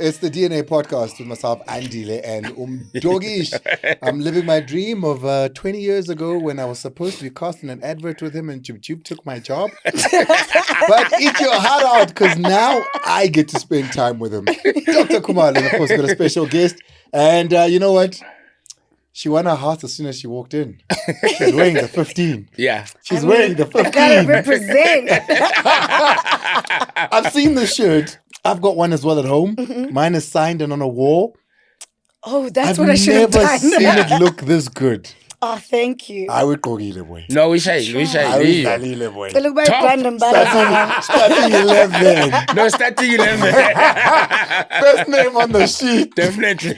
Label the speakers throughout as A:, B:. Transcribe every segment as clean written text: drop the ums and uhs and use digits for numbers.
A: It's the DNA podcast with myself, Andile, and Dogish. I'm living my dream of 20 years ago when I was supposed to be casting an advert with him and Jub took my job. But eat your heart out because now I get to spend time with him. Dr. Khumalo, and of course, got a special guest. And you know what? She won her heart as soon as she walked in. She's wearing the 15.
B: Yeah.
A: She's wearing the 15.
C: I gotta represent.
A: I've seen the shirt. I've got one as well at home. Mm-hmm. Mine is signed and on a wall.
C: Oh, that's what I should have done.
A: I've never seen it look this good.
C: Oh, thank you.
A: I would go either way.
B: No, we shall.
C: They look very random,
A: Starting 11.
B: No, starting 11.
A: First name on the sheet.
B: Definitely.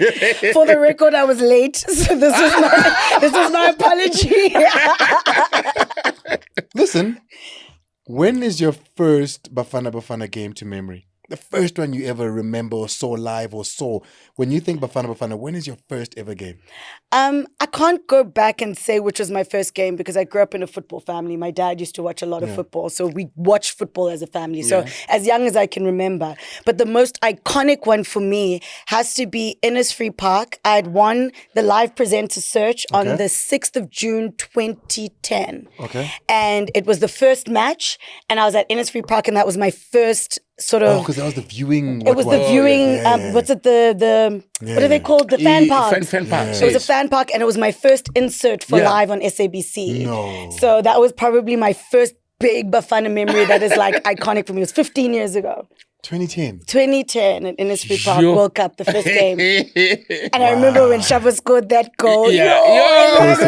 C: For the record, I was late, so this is my apology.
A: Listen, when is your first Bafana Bafana game to memory? The first one you ever remember or saw live or saw. When you think Bafana Bafana, when is your first ever game?
C: I can't go back and say which was my first game because I grew up in a football family. My dad used to watch a lot of football, so we watched football as a family. So as young as I can remember. But the most iconic one for me has to be Innisfree Park. I had won the live presenter search on the 6th of June, 2010.
A: Okay.
C: And it was the first match, and I was at Innisfree Park, and that was my first sort of...
A: Oh, because that was the viewing...
C: It was the viewing... what's it? What are they called? The fan parks.
B: Fan parks.
C: It was a fan park, and it was my first insert for live on SABC.
A: No.
C: So that was probably my first big Bafana memory that is like iconic for me. It was 15 years ago.
A: 2010.
C: 2010 in Innisfree Park World Cup, the first game. And I remember when Shava scored that goal. It went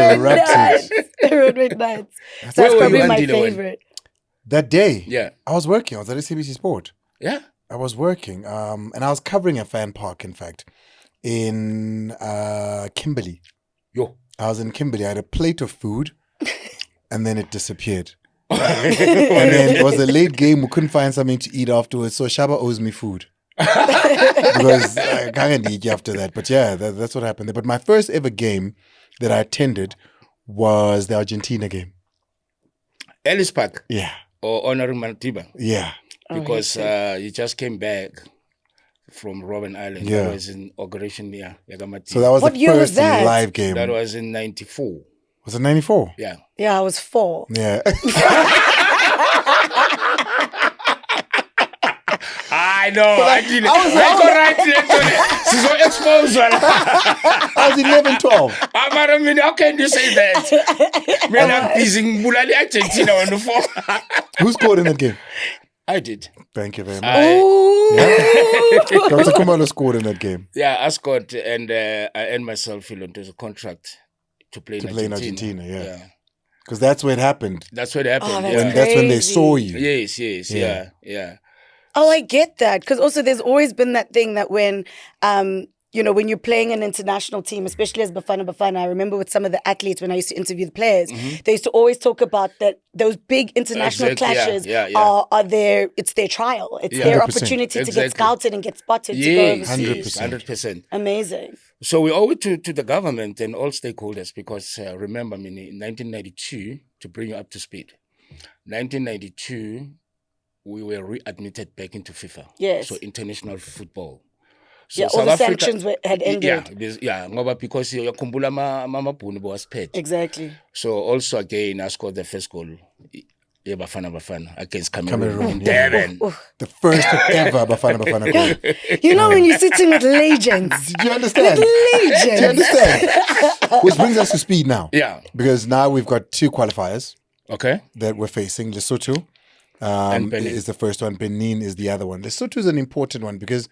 C: nuts. So that's probably my favorite.
A: That day,
B: I
A: was working. I was at SABC Sport.
B: Yeah.
A: I was working, and I was covering a fan park, in fact, in Kimberley. I was in Kimberley. I had a plate of food, and then it disappeared. And then it was a late game. We couldn't find something to eat afterwards, so Shaba owes me food. Because I can't eat after that. But yeah, that's what happened there. But my first ever game that I attended was the Argentina game.
B: Ellis Park?
A: Yeah.
B: Or Honoring Matiba?
A: Yeah.
B: Because you just came back from Robben Island.
A: Yeah.
B: That was in inauguration year.
A: So that was
C: what
A: the first live game.
B: That was in 94.
A: Was it 94?
B: Yeah.
C: Yeah, I was 4.
A: Yeah.
B: I know. I did it. I got right to she's so exposed.
A: I was 11, 12.
B: How can you say that? Man, I'm busy Bulali Argentina on the phone.
A: Who scored in that game?
B: I did.
A: Thank you very much.
C: Yeah.
A: Dr. Khumalo scored in that game.
B: Yeah, I scored, and I earned myself into a contract to play in Argentina.
A: Yeah. Because that's where it happened.
B: That's where it happened.
C: Oh,
A: That's when they saw you.
B: Yes, yeah.
C: Oh, I get that. Because also there's always been that thing that when, when you're playing an international team, especially as Bafana Bafana, I remember with some of the athletes when I used to interview the players, they used to always talk about that those big international clashes are their, it's their trial. It's their
A: 100%.
C: opportunity to get scouted and get spotted to go overseas.
B: 100%.
C: Amazing.
B: So we owe it to the government and all stakeholders because remember, Minnie, in 1992, to bring you up to speed, 1992, we were readmitted back into FIFA.
C: Yes.
B: So international football. So
C: all
B: South
C: the
B: Africa,
C: sanctions because
B: Kumbula Mama was paid.
C: Exactly.
B: So also again, I scored the first goal. Bafana Bafana against Cameroon in Durban.
A: The first ever Bafana Bafana goal.
C: You know when you're sitting with legends.
A: Do you understand?
C: Legends.
A: Do you understand? Which brings us to speed now.
B: Yeah.
A: Because now we've got 2 qualifiers.
B: Okay.
A: That we're facing. Lesotho
B: and Benin
A: is the first one. Benin is the other one. Lesotho is an important one because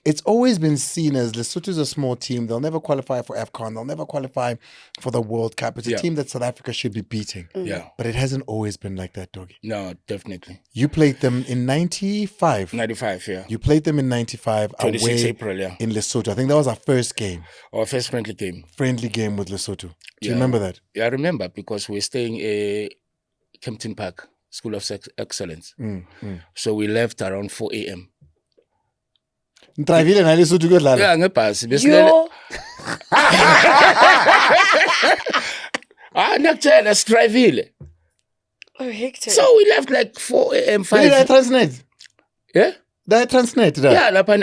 A: it's always been seen as Lesotho's a small team. They'll never qualify for AFCON. They'll never qualify for the World Cup. It's a team that South Africa should be beating.
B: Yeah.
A: But it hasn't always been like that, Doggy.
B: No, definitely.
A: You played them in 95.
B: 95, yeah.
A: You played them in 95
B: 26
A: away
B: April, yeah.
A: in Lesotho. I think that was our first game.
B: Our first friendly game.
A: Friendly game with Lesotho. Do you remember that?
B: Yeah, I remember because we're staying at Kempton Park, School of Excellence. So we left around 4 a.m.
A: Ntrayvile na Lesotho kuyodlala.
B: Yeah, ngebhasi
C: Yo.
B: Nakutshela Ntrayvile.
C: Oh, Hector.
B: So we left like 4 a.m. 5.
A: Did I translate?
B: Yeah?
A: That Transnet, right?
B: Yeah, lapha in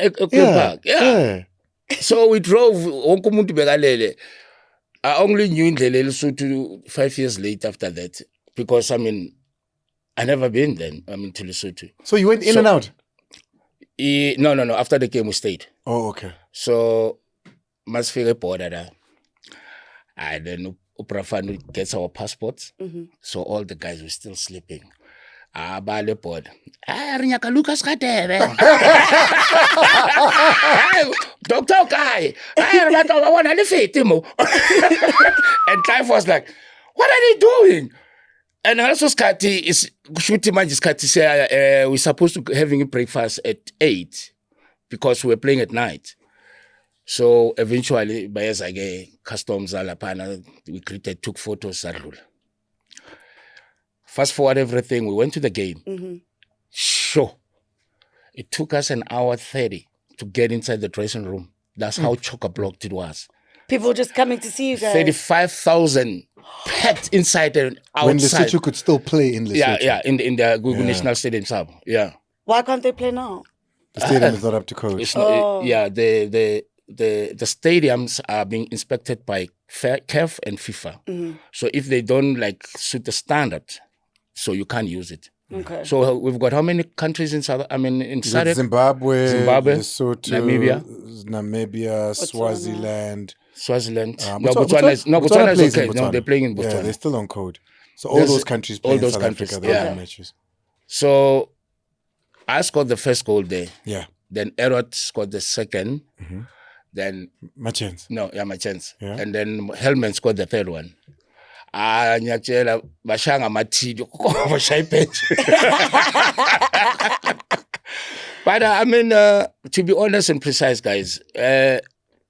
B: Park. Yeah. So we drove wonke umuntu bekalele. I only knew indlela eLesotho 5 years later after that because I never been then. To Lesotho.
A: So you went in and out?
B: No. After the game we stayed.
A: Oh, okay.
B: So must feel a border there. And then Bafana gets our passports. So all the guys were still sleeping. Bale board. Rinyaka Lucas Katebe. Doctor Guy. I want to lift him. And Clive was like, what are they doing? And also Scotty is shooting my Scotty say we're supposed to having breakfast at 8 because we were playing at night. So eventually by as I get customs alapana, we created, took photos. Fast forward everything, we went to the game. Sure. It took us an hour 30 to get inside the dressing room. That's how chock-a-blocked it was.
C: People just coming to see you guys.
B: 35,000 packed inside and outside.
A: When Lesotho could still play in Lesotho.
B: Yeah, in the Gugu National Stadium sub. Yeah.
C: Why can't they play now?
A: The stadium is not up to code.
B: Yeah, the stadiums are being inspected by CAF and FIFA. So if they don't suit the standard, so you can't use it.
C: Okay.
B: So we've got how many countries in South? In SADC?
A: Zimbabwe,
B: Lesotho,
A: Namibia, Swaziland.
B: Botswana is okay. No, they're playing in Botswana.
A: Yeah, they're still on code. So all those countries play in South Africa, they have matches.
B: So I scored the first goal there.
A: Yeah.
B: Then Erot scored the second. Then
A: my chance.
B: Yeah. And then Hellman scored the third one. Nyachela bashanga mathidio bashaya bench. But to be honest and precise, guys,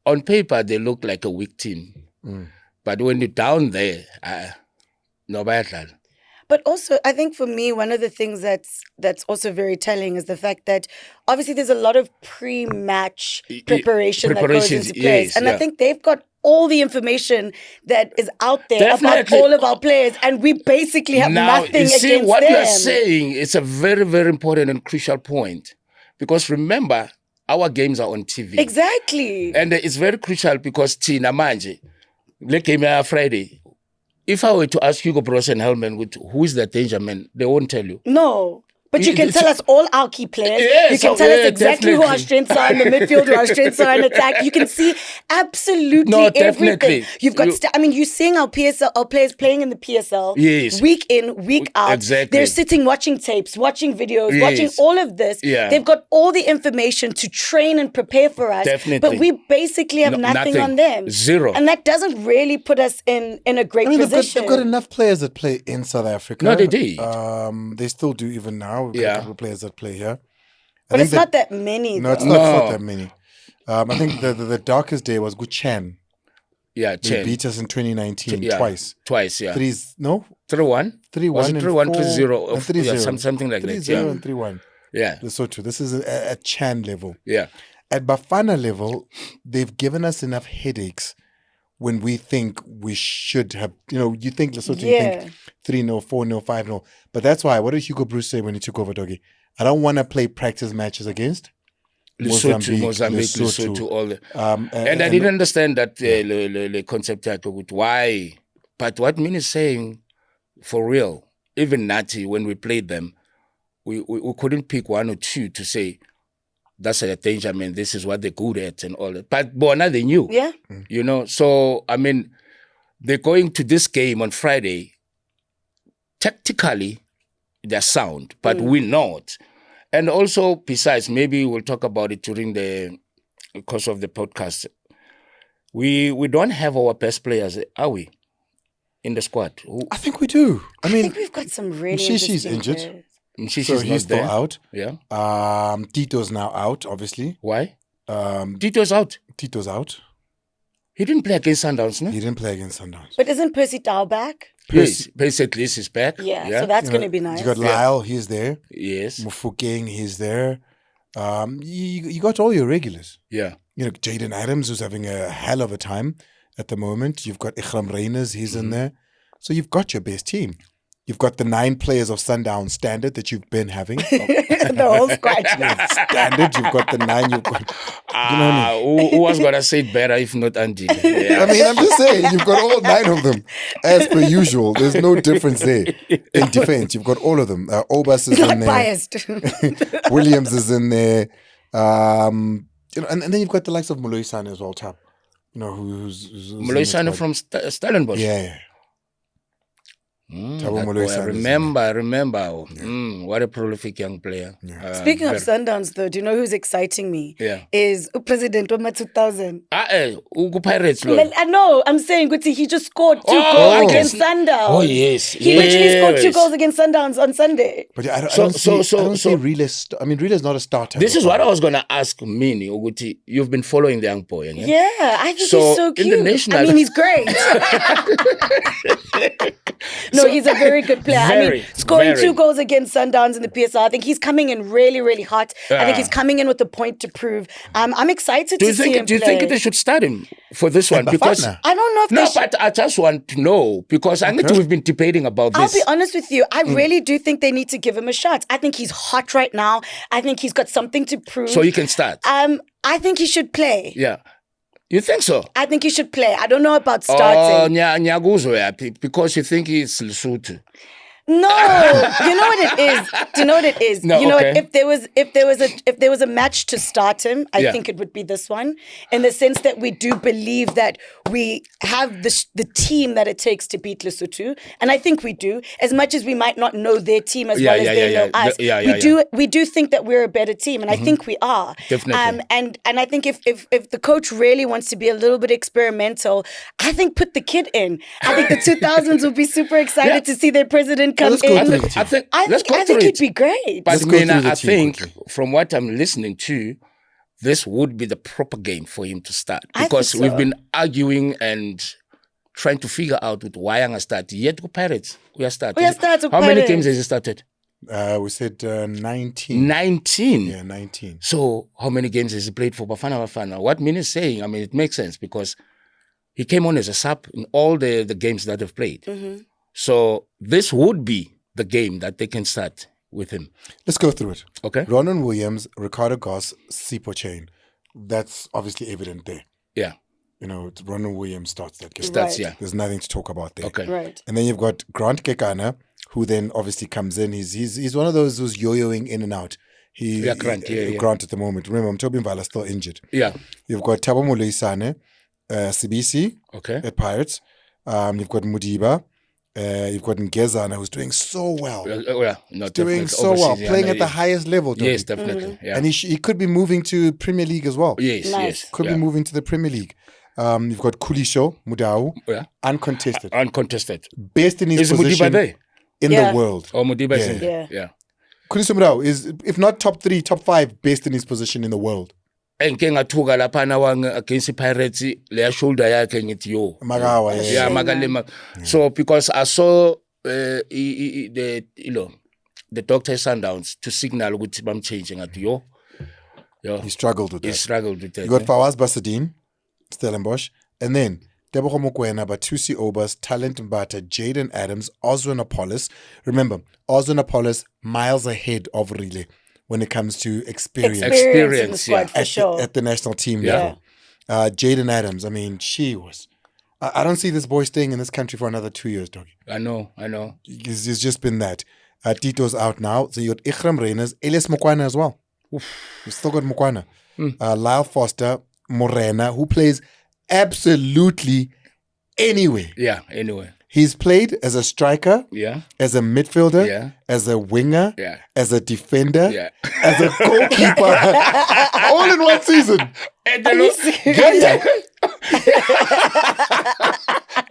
B: on paper they look like a weak team. But when you're down there, no bad.
C: But also, I think for me, one of the things that's also very telling is the fact that obviously there's a lot of pre-match preparation that goes into place. And I think they've got all the information that is out there about all of our players, and we basically have nothing against them.
B: What you're saying is a very, very important and crucial point. Because remember, our games are on TV.
C: Exactly.
B: And it's very crucial because Tina Manje, le game Friday. If I were to ask Hugo Bros and Hellman, who is the danger man, they won't tell you.
C: No. But you can tell us all our key players. You can tell us exactly who our strengths are in the midfield, who our strengths are in attack. You can see absolutely everything. You've got, you're seeing our players playing in the PSL week in, week out.
B: Exactly.
C: They're sitting watching tapes, watching videos, watching all of this.
B: Yeah.
C: They've got all the information to train and prepare for us.
B: Definitely.
C: But we basically have nothing on them.
B: Zero.
C: And that doesn't really put us in a great position.
A: They've got enough players that play in South Africa.
B: No, they did.
A: They still do even now. We've got a couple of players that play here.
C: But it's not that many.
A: No, it's not that many. I think the darkest day was Guchan.
B: Yeah,
A: They beat us in 2019 twice.
B: Twice, yeah.
A: 3-1?
B: 3-1.
A: 3-1.
B: Was it 3-1, 3-0?
A: And 3-0.
B: Yeah, something like
A: 3-0
B: that. Yeah.
A: and 3-1.
B: Yeah.
A: Lesotho. This is at Chan level.
B: Yeah.
A: At Bafana level, they've given us enough headaches when we think we should have, you think Lesotho, you think 3-0, 4-0, 5-0. But that's why, what did Hugo Bruce say when he took over, Doggy? I don't want to play practice matches against
B: Mozambique, Lesotho, all the... and I didn't understand that the concept with why. But what Minnie is saying, for real, even Nati, when we played them, we couldn't pick one or two to say, that's a danger, man, this is what they're good at and all that. But Bona, they knew.
C: Yeah.
B: So, they're going to this game on Friday. Tactically, they're sound, but we're not. And also, besides, maybe we'll talk about it during the course of the podcast. We don't have our best players, are we, in the squad?
A: I think we do. I
C: think we've got some really
A: Shishi's injured.
B: So
A: he's still out.
B: Yeah.
A: Tito's now out, obviously.
B: Why? Tito's out.
A: Tito's out.
B: He didn't play against Sundowns, no?
A: He didn't play against Sundowns.
C: But isn't Percy Tau back?
B: Percy at least is back.
C: Yeah, so that's going to be nice.
A: You got Lyle, he's there.
B: Yes.
A: Mufokeng, he's there. You got all your regulars.
B: Yeah.
A: Jaden Adams, who's having a hell of a time at the moment. You've got Ikram Reyners, he's in there. So you've got your best team. You've got the 9 players of Sundown standard that you've been having.
C: The whole squad.
A: Standard. You've got the 9. You've got. You know what I mean?
B: Who was gonna say it better if not Andile? Yeah.
A: I mean, I'm just saying, you've got all 9 of them. As per usual, there's no difference there. In defense, you've got all of them. Obas is
C: Not
A: in there.
C: biased.
A: Williams is in there. You know, and then you've got the likes of Muloisane as well, Tap. You know, who's
B: Muloisane from Stellenbosch.
A: Yeah. Thabo
B: That boy,
A: Muloisane
B: I remember. What a prolific young player.
C: Speaking of Sundowns, though, do you know who's exciting me?
B: Yeah.
C: Is President Roma 2000.
B: Ugu Pirates, Lord.
C: I know, I'm saying, Guti, he just scored 2
B: Oh,
C: goals against Sundowns.
B: Oh, yes.
C: He literally scored 2 goals against Sundowns on Sunday.
A: But yeah, I don't see Rile's. I mean, Rile's not a starter.
B: This is what I was going to ask Minnie, Uguti. You've been following the young boy,
C: Yeah, I think
B: So,
C: he's so
B: in
C: cute.
B: the national-
C: I mean, he's great. No, he's a very good player. I mean, scoring 2 goals against Sundowns in the PSL, I think he's coming in really, really hot. I think he's coming in with a point to prove. I'm excited to see him
B: Do you
C: play.
B: think they should start him for this one?
A: Bafana.
B: Because
C: I don't know if
B: no,
C: they should.
B: but I just want to know because I think we've been debating about
C: I'll
B: this.
C: be honest with you. I really do think they need to give him a shot. I think he's hot right now. I think he's got something to prove.
B: So he can start.
C: I think he should play.
B: Yeah. You think so?
C: I think he should play. I don't know about
B: Oh,
C: starting.
B: Nyaguzo, because you think he's Lesotho.
C: No, you know what it is. Do you know what it is?
B: No,
C: you know
B: okay.
C: what? If there was a match to start him, I think it would be this one. In the sense that we do believe that we have the team that it takes to beat Lesotho, and I think we do. As much as we might not know their team as well as they know us, we do think that we're a better team, and I think we are.
B: Definitely.
C: And I think if the coach really wants to be a little bit experimental, I think put the kid in. I think the 2000s will be super excited to see their president come
A: Let's go
C: in.
A: through the
B: I think
C: I
B: let's
C: think,
B: go
C: I
B: through
C: think
B: it.
C: it'd be great.
B: But
A: Let's go through the
B: I
A: team
B: think
A: quickly.
B: from what I'm listening to, this would be the proper game for him to start.
C: I think
B: Because
C: so.
B: we've been arguing and trying to figure out with why I'm start. Yet go Pirates. We are starting. How many games has he started?
A: We said 19.
B: 19.
A: Yeah, 19.
B: So how many games has he played for Bafana Bafana? What Minnie is saying, I mean, it makes sense because he came on as a sub in all the games that they've played. So this would be the game that they can start with him.
A: Let's go through it.
B: Okay.
A: Ronwen Williams, Ricardo Goss, Sipo Chain. That's obviously evident there.
B: Yeah.
A: You know, Ronwen Williams starts that game.
B: Starts,
C: Right.
B: yeah.
A: There's nothing to talk about there.
B: Okay.
C: Right.
A: And then you've got Grant Kekana, who then obviously comes in. He's one of those who's yo-yoing in and out.
B: Grant, yeah.
A: Grant at the moment. Remember, Mtobi Mbala's still injured.
B: Yeah.
A: You've got Thabo Muloisane, CBC
B: Okay.
A: at Pirates. You've got Mudiba. You've got Ngezana, who's doing so well.
B: Yeah. No,
A: Doing
B: definitely.
A: so well.
B: Overseas, yeah,
A: Playing
B: no,
A: at the
B: yeah.
A: highest level. Toby.
B: Yes, definitely. Yeah.
A: And he could be moving to Premier League as well.
B: Yes,
C: Nice.
B: yes.
A: Could
B: yeah.
A: be moving to the Premier League. You've got Kulisho Mudau,
B: Yeah.
A: uncontested.
B: Uncontested.
A: Best in his
B: Is Mudiba
A: position
B: there?
A: in
C: Yeah.
A: the world.
B: Or Mudiba is in
C: Yeah.
B: there? Yeah.
A: Kulisho Mudau is, if not top 3, top 5, best in his position in the world.
B: Enke ngathuka laphana against Pirates leya shoulder yakhe ngithi yo.
A: Magawa, yeah.
B: Yeah, Magalema. So because I saw the doctor Sundowns to signal ukuthi bamchanging at yo.
A: He struggled with
B: He
A: that.
B: struggled with that.
A: You got Fawaz Basadine, Stellenbosch, and then Tebogo Mokoena, Batusi Obas, Talent Mbata, Jaden Adams, Oswin Apollos. Remember, Oswin Apollos miles ahead of Rile when it comes to experience
C: In the
B: Experience,
C: squad
B: yeah.
C: for sure.
A: at the national team
B: Yeah.
A: level. Jaden Adams, I mean, she was. I don't see this boy staying in this country for another 2 years, doggy.
B: I know.
A: It's just been that. Tito's out now. So you got Ikram Reyners, Elias Mokwana as well. You've still got Mokwana. Lyle Foster, Morena, who plays absolutely anywhere.
B: Yeah, anyway.
A: He's played as a striker,
B: Yeah.
A: as a midfielder,
B: Yeah.
A: as a winger,
B: Yeah.
A: as a defender,
B: Yeah.
A: as a goalkeeper, all in one season.
B: And
C: Are you serious?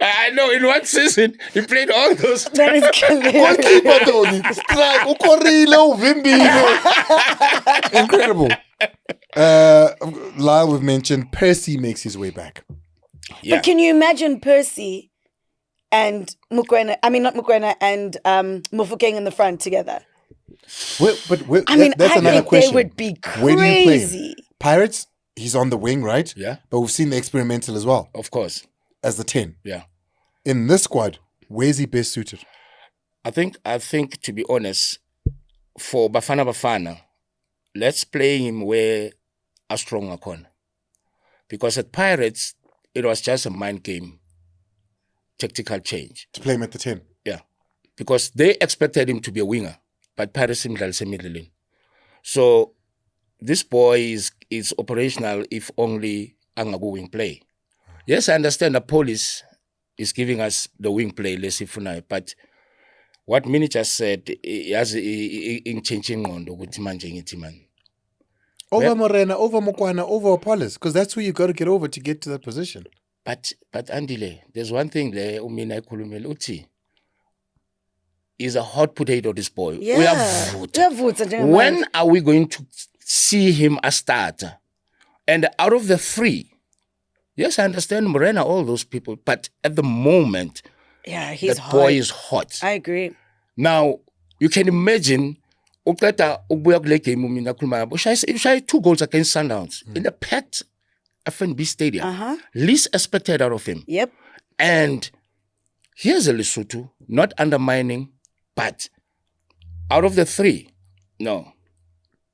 B: I know in one season he played all those.
C: That is hilarious.
A: Goalkeeper, Tony. Strike. Ukorile, uvimbile. Incredible. Lyle, we've mentioned. Percy makes his way back.
B: Yeah.
C: But can you imagine Percy and Mokoena, I mean not Mokoena, and Mofokeng in the front together? I mean,
A: that's
C: I
A: another
C: think
A: question.
C: they would be
A: Where do you play him?
C: crazy.
A: Pirates, he's on the wing, right?
B: Yeah.
A: But we've seen the experimental as well
B: Of course.
A: as the 10.
B: Yeah.
A: In this squad, where's he best suited?
B: I think to be honest, for Bafana Bafana, let's play him where a stronger corner. Because at Pirates, it was just a mind game, tactical change.
A: To play him at the 10.
B: Yeah. Because they expected him to be a winger, but Pirates him middle in. So this boy is operational if only Angabu wing play. Yes, I understand the police is giving us the wing play, let's see funai, but what Minnie just said, as in changing on the man.
A: Over Morena, over Mokwana, over Apollos, because that's who you got to get over to get to that position.
B: But Andile, there's one thing there, Umina Kulumel Uti. Is a hot potato, this boy.
C: Yeah.
B: We have votes. When are we going to see him a starter? And out of the three, yes, I understand Morena, all those people, but at the moment,
C: he's
B: that
C: hot.
B: boy is hot.
C: I agree.
B: Now, you can imagine, you shy 2 goals against Sundowns in the packed FNB Stadium. Least expected out of him.
C: Yep.
B: And here's a Lesotho, not undermining, but out of the three, no.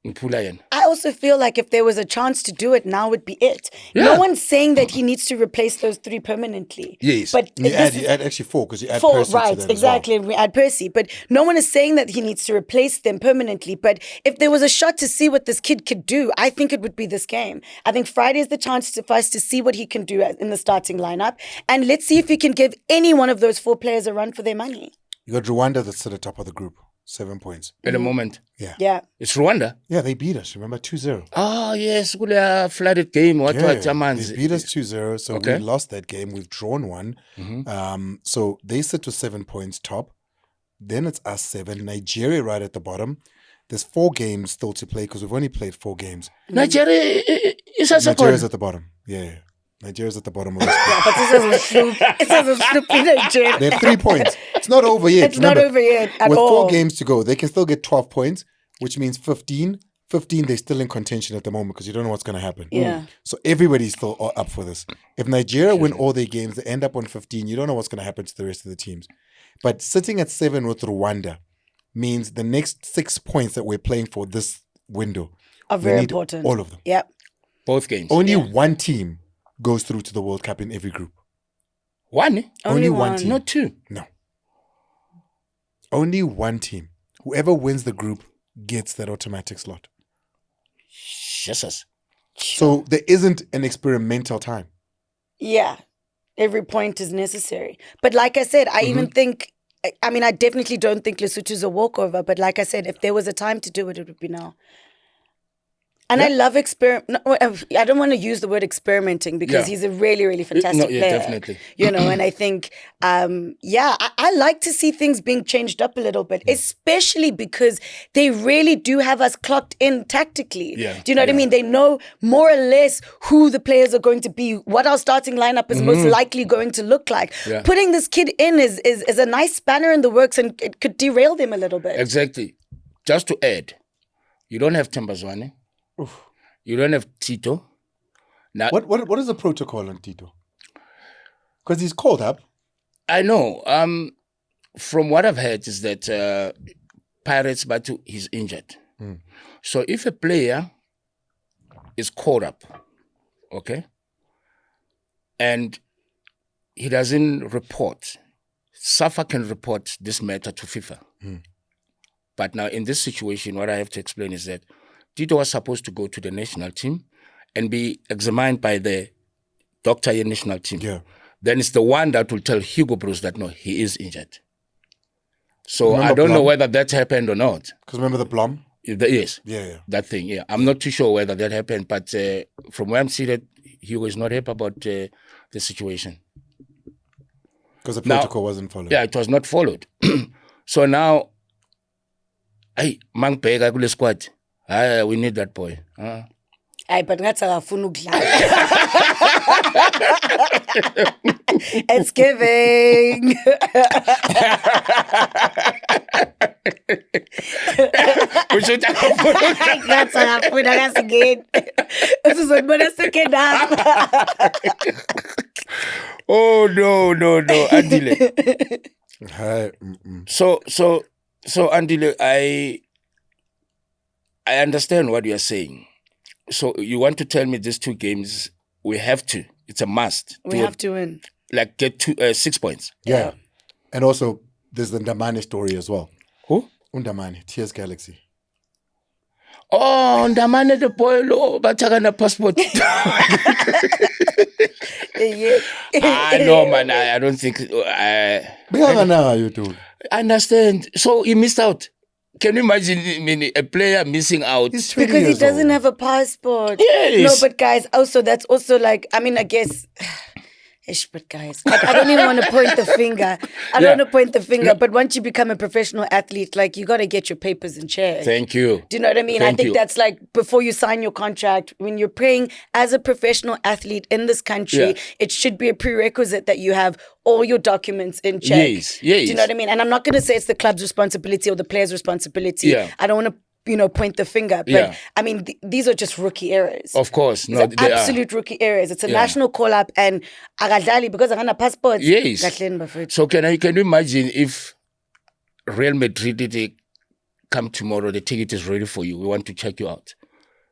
C: I also feel like if there was a chance to do it, now would be it.
B: Yeah.
C: No one's saying that he needs to replace those 3 permanently.
B: Yes.
C: But
A: You add actually 4 because you add
C: 4,
A: Percy to
C: right,
A: that
C: exactly.
A: as well.
C: We add Percy. But no one is saying that he needs to replace them permanently. But if there was a shot to see what this kid could do, I think it would be this game. I think Friday is the chance for us to see what he can do in the starting lineup. And let's see if he can give any one of those 4 players a run for their money.
A: You got Rwanda that's at the top of the group, 7 points.
B: At the moment.
C: Yeah.
B: It's Rwanda.
A: Yeah, they beat us. Remember 2-0.
B: Oh, yes. Kule flooded game. What
A: They
B: Amanzi?
A: beat us 2-0, so
B: Okay.
A: we lost that game. We've drawn one. So they sit with 7 points top. Then it's us 7. Nigeria right at the bottom. There's 4 games still to play because we've only played 4 games.
B: Nigeria is a
A: Nigeria's at the bottom. Yeah. Nigeria's at the bottom of the squad.
C: But this is a sloop. It says a sloop in Nigeria.
A: They have 3 points. It's not over yet.
C: It's not over yet at
A: with
C: all.
A: 4 games to go, they can still get 12 points, which means 15. 15, they're still in contention at the moment because you don't know what's going to happen.
C: Yeah.
A: So everybody's still up for this. If Nigeria win all their games, they end up on 15. You don't know what's going to happen to the rest of the teams. But sitting at 7 with Rwanda means the next 6 points that we're playing for this window
C: Are
A: we
C: very
A: need
C: important.
A: all of them.
C: Yep.
B: Both games.
A: Only one team goes through to the World Cup in every group.
B: One?
A: Only one team.
B: Not 2.
A: No. Only one team. Whoever wins the group gets that automatic slot.
B: Jesus.
A: So there isn't an experimental time.
C: Yeah. Every point is necessary. But like I said, I even think, I mean, I definitely don't think Lesotho's a walkover. But like I said, if there was a time to do it, it would be now. And I love I don't want to use the word experimenting because he's a really, really fantastic player.
B: Definitely.
C: You know, and I think, I like to see things being changed up a little bit, especially because they really do have us clocked in tactically.
B: Yeah.
C: Do you know what I mean? They know more or less who the players are going to be, what our starting lineup is most likely going to look like.
B: Yeah.
C: Putting this kid in is a nice spanner in the works, and it could derail them a little bit.
B: Exactly. Just to add, you don't have Tembazwane. You don't have Tito. Now,
A: What is the protocol on Tito? Because he's called up.
B: I know. From what I've heard is that Pirates Batu he's injured. So if a player is called up, okay, and he doesn't report, SAFA can report this matter to FIFA. But now in this situation, what I have to explain is that Tito was supposed to go to the national team and be examined by the doctor in national team.
A: Yeah.
B: Then it's the one that will tell Hugo Bruce that, no, he is injured. So
A: Remember
B: I don't know
A: Blom?
B: whether that happened or not.
A: Because remember the Blom?
B: Yes.
A: Yeah.
B: That thing, yeah. I'm not too sure whether that happened, but from where I'm seated, Hugo is not happy about the situation.
A: Because the protocol wasn't followed.
B: Yeah, it was not followed. So now, Mang Pega kule squad. We need that boy.
C: But that's a It's giving. That's again. This is what I second up.
B: Oh no, Andile.
A: Hi.
B: So Andile, I understand what you are saying. So you want to tell me these 2 games we have to? It's a must.
C: We have to win.
B: Like get 6 points.
A: Yeah. And also, there's the Ndamani story as well.
B: Who?
A: Undamani, TS Galaxy.
B: Oh, Ndamani the boy, lo, bataka passport. No, man, I don't think. I understand. So he missed out. Can you imagine a player missing out?
C: Because he doesn't have a passport.
B: Yes.
C: No, but guys, also, that's also like, I mean, I guess... But guys, like, I don't even want to point the finger. I don't want to point the finger, but once you become a professional athlete, like, you got to get your papers in check.
B: Thank you.
C: Do you know what I mean? I think that's like before you sign your contract, when you're playing as a professional athlete in this country, it should be a prerequisite that you have all your documents in check.
B: Yes.
C: Do you know what I mean? And I'm not going to say it's the club's responsibility or the player's responsibility.
B: Yeah.
C: I don't want to point the finger. But I mean, these are just rookie errors.
B: Of course.
C: No, absolute rookie errors. It's a national call-up and agadali because I have a passport.
B: Yes. So can you imagine if Real Madrid did come tomorrow, the ticket is ready for you. We want to check you out.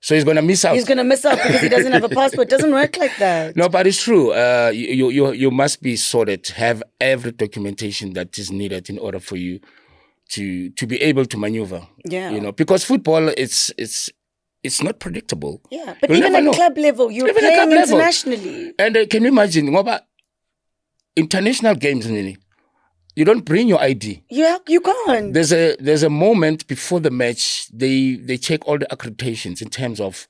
B: So he's going to miss out.
C: He's going to miss out because he doesn't have a passport. It doesn't work like that.
B: No, but it's true. You must be sorted, have every documentation that is needed in order for you to be able to maneuver.
C: Yeah.
B: Because football, it's not predictable.
C: Yeah, but even at club level, you're playing internationally.
B: And can you imagine, ngoba international games, Nini, you don't bring your ID.
C: Yeah, you can't.
B: There's a moment before the match, they check all the accreditations in terms of,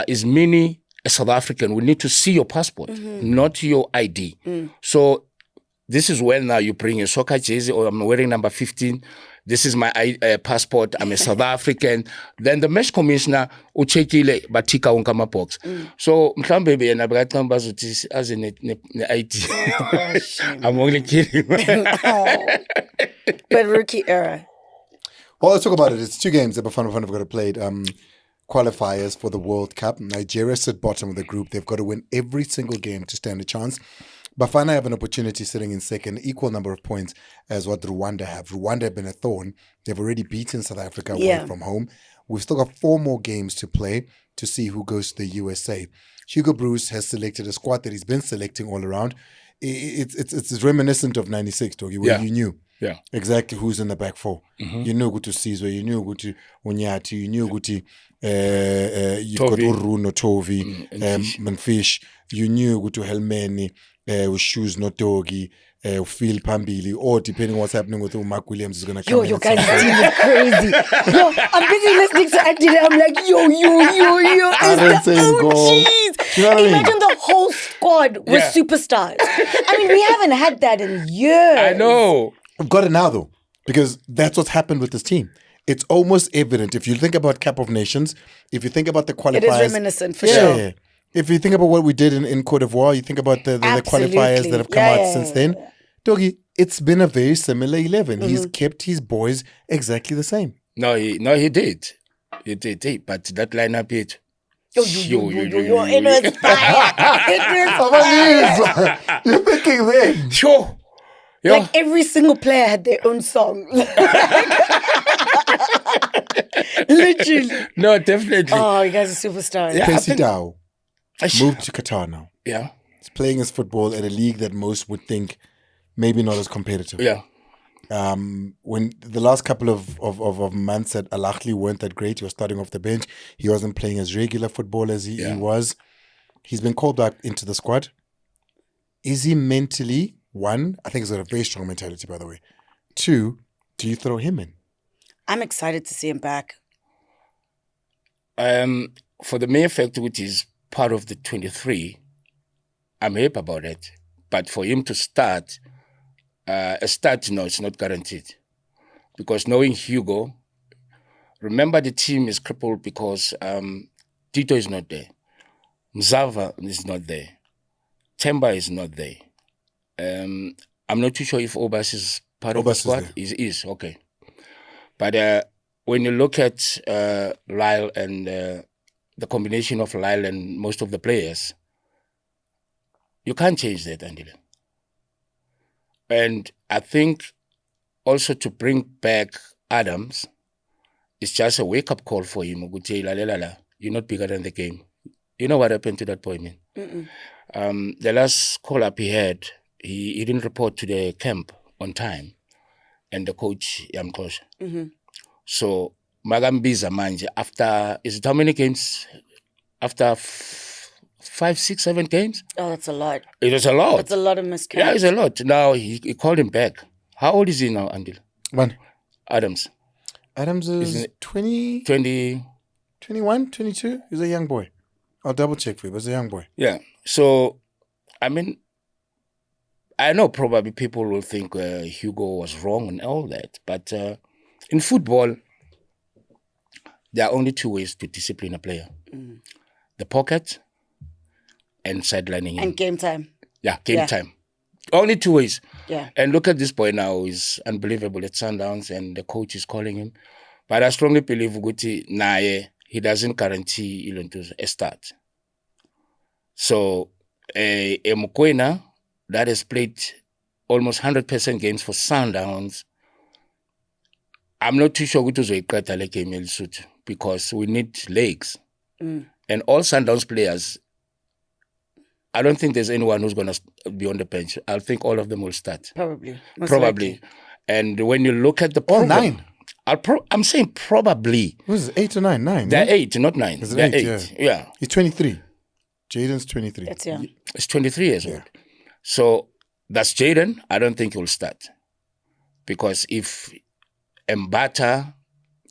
B: is Minnie a South African? We need to see your passport, not your ID. So this is when now you bring your soccer jersey, or I'm wearing number 15. This is my passport. I'm a South African. Then the match commissioner will check batika unkama box. So mhlambe yena bekathamba uthi aze ne ID. I'm only kidding.
C: But rookie era.
A: Well, let's talk about it. It's 2 games that Bafana Bafana have got to play. Qualifiers for the World Cup. Nigeria sit bottom of the group. They've got to win every single game to stand a chance. Bafana have an opportunity sitting in second, equal number of points as what Rwanda have. Rwanda have been a thorn. They've already beaten South Africa away from home. We've still got 4 more games to play to see who goes to the USA. Hugo Bruce has selected a squad that he's been selecting all around. It's reminiscent of 96, Togi, where you knew exactly who's in the back 4. You knew who to Sizwe, you knew who to Onyati, you knew who to you've got Uruno, Tovi, Manfish, you knew who to Helmeni, Shoes no Togi, Phil Pambili, or depending what's happening with Mark Williams is going to come in.
C: Your guys' team is crazy. Yo, I'm busy listening to Andile. I'm like, yo. It's the OGs.
A: You know what I mean?
C: Imagine the whole squad was superstars. I mean, we haven't had that in years.
B: I know.
A: We've got it now, though, because that's what's happened with this team. It's almost evident. If you think about Cup of Nations, if you think about the qualifiers. It
C: is reminiscent, for sure.
A: Yeah. If you think about what we did in Côte d'Ivoire, you think about the qualifiers that have come out since then. Doggy, it's been a very similar 11. He's kept his boys exactly the same.
B: No, he did. He did. But that lineup, it.
C: It was fire.
A: You're thinking then.
B: Sure.
C: Like every single player had their own song. Literally.
B: No, definitely.
C: Oh, you guys are superstars.
A: Yeah, Percy Dow moved to Qatar now.
B: Yeah.
A: He's playing his football at a league that most would think maybe not as competitive.
B: Yeah.
A: When the last couple of months at Al Ahly weren't that great, he was starting off the bench. He wasn't playing as regular football as he was. He's been called back into the squad. Is he mentally, 1, I think he's got a very strong mentality, by the way. 2, do you throw him in?
C: I'm excited to see him back.
B: For the mere fact which is part of the 23, I'm happy about it. But for him to start, it's not guaranteed. Because knowing Hugo, remember the team is crippled because Tito is not there. Mzava is not there. Temba is not there. I'm not too sure if Obas is part of the squad. Is okay. But when you look at Lyle and the combination of Lyle and most of the players, you can't change that, Andile. And I think also to bring back Adams, it's just a wake-up call for him. You're not bigger than the game. You know what happened to that boy, man? The last call-up he had, he didn't report to the camp on time. And the coach, Yamkosha. So, Magambiza manje, after, is it how many games? After 5, 6, 7 games?
C: Oh, that's a lot.
B: It was a lot.
C: That's a lot of miscarriage.
B: Yeah, it's a lot. Now, he called him back. How old is he now, Andile?
A: When?
B: Adams
A: is 20, 21, 22. He's a young boy. I'll double check for you, but he's a young boy.
B: Yeah. So, I mean, I know probably people will think Hugo was wrong and all that, but in football, there are only 2 ways to discipline a player. The pocket and sidelining him.
C: And game time.
B: Yeah, game time. Only 2 ways.
C: Yeah.
B: And look at this boy now. He's unbelievable at Sundowns and the coach is calling him. But I strongly believe Guti Naye, he doesn't guarantee a start. So, a Mokoena that has played almost 100% games for Sundowns, I'm not too sure what was a game because we need legs. And all Sundowns players, I don't think there's anyone who's going to be on the bench. I think all of them will start.
C: Probably.
B: Probably. And when you look at the program,
A: 9.
B: I'm saying probably.
A: Who's 8 or 9? 9.
B: They're 8, not 9.
A: Is it
B: They're
A: 8?
B: Yeah.
A: He's 23. Jaden's 23.
C: That's young.
B: It's 23 years old. So that's Jaden. I don't think he'll start. Because if Mbata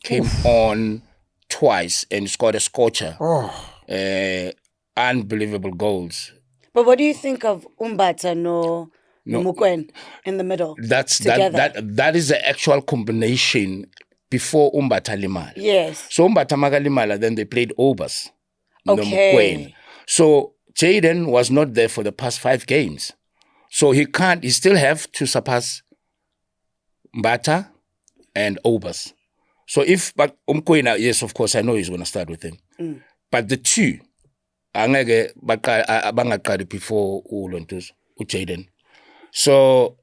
B: came on twice and scored a scorcher, unbelievable goals.
C: But what do you think of Umbata no Mukwen in the middle?
B: That is the actual combination before Umbata Limala.
C: Yes.
B: So Umbata Magalimala, then they played Obas.
C: Okay.
B: So Jaden was not there for the past 5 games. So he still have to surpass Mbata and Obas. But Umkwena, yes, of course, I know he's going to start with him. But the 2, bangaqali before Jaden. So,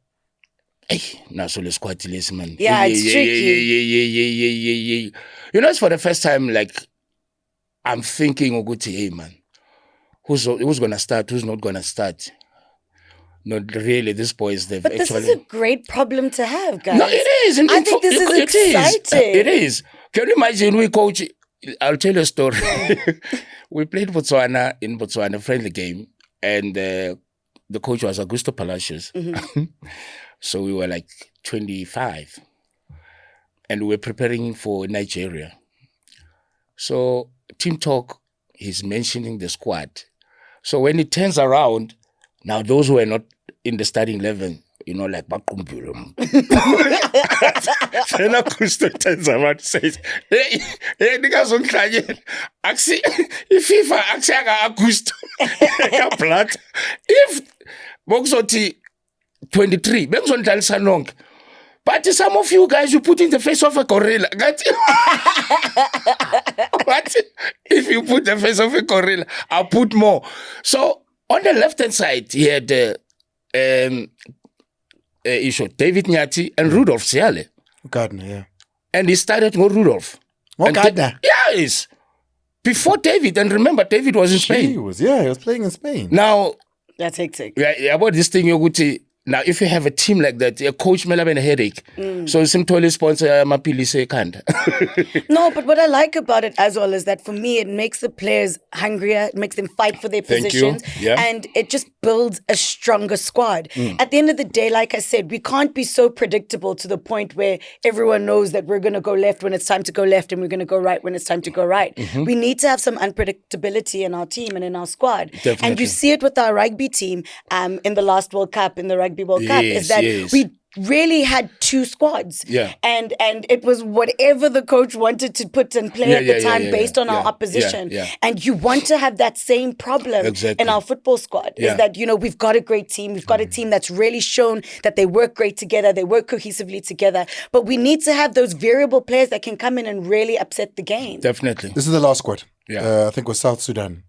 B: now so let's quite listen, man.
C: Yeah, it's tricky.
B: You know, it's for the first time, like, I'm thinking, hey, man, who's going to start, who's not going to start? Not really, these boys, they've
C: but
B: actually...
C: this is a great problem to have, guys.
B: No, it is.
C: I think this is exciting.
B: It is. Can you imagine, we coach... I'll tell you a story. We played Botswana in Botswana, a friendly game, and the coach was Augusto Palacios. So we were like 25, and we were preparing for Nigeria. So team talk, he's mentioning the squad. So when he turns around, now those who are not in the starting 11, you know, like Bakumburum. Then Augusto turns around and says, hey, niggas on client. Axi, if FIFA, Axi, Augusto. If Boxoti 23, Bengson Talsanong. But some of you guys, you put in the face of a gorilla. What? If you put the face of a gorilla, I'll put more. So on the left-hand side, he had David Nyati and Rudolf Siale.
A: Gardner, yeah.
B: And he started with Rudolf.
A: Gardner?
B: Yes. Before David, and remember, David was in Spain.
A: He was playing in Spain.
B: Now,
C: that's hectic.
B: Yeah, about this thing, now, if you have a team like that, a coach may have a headache. So some toilet sponsor, Mapili say can't.
C: No, but what I like about it as well is that for me, it makes the players hungrier, it makes them fight for their positions, and it just builds a stronger squad. At the end of the day, like I said, we can't be so predictable to the point where everyone knows that we're going to go left when it's time to go left and we're going to go right when it's time to go right. We need to have some unpredictability in our team and in our squad.
B: Definitely.
C: And you see it with our rugby team in the last World Cup, in the Rugby World Cup, is that we really had 2 squads. And it was whatever the coach wanted to put and play at the time based on our opposition. And you want to have that same problem in our football squad. Is that, you know, we've got a great team. We've got a team that's really shown that they work great together. They work cohesively together. But we need to have those variable players that can come in and really upset the game.
B: Definitely.
A: This is the last squad. I think it was South Sudan.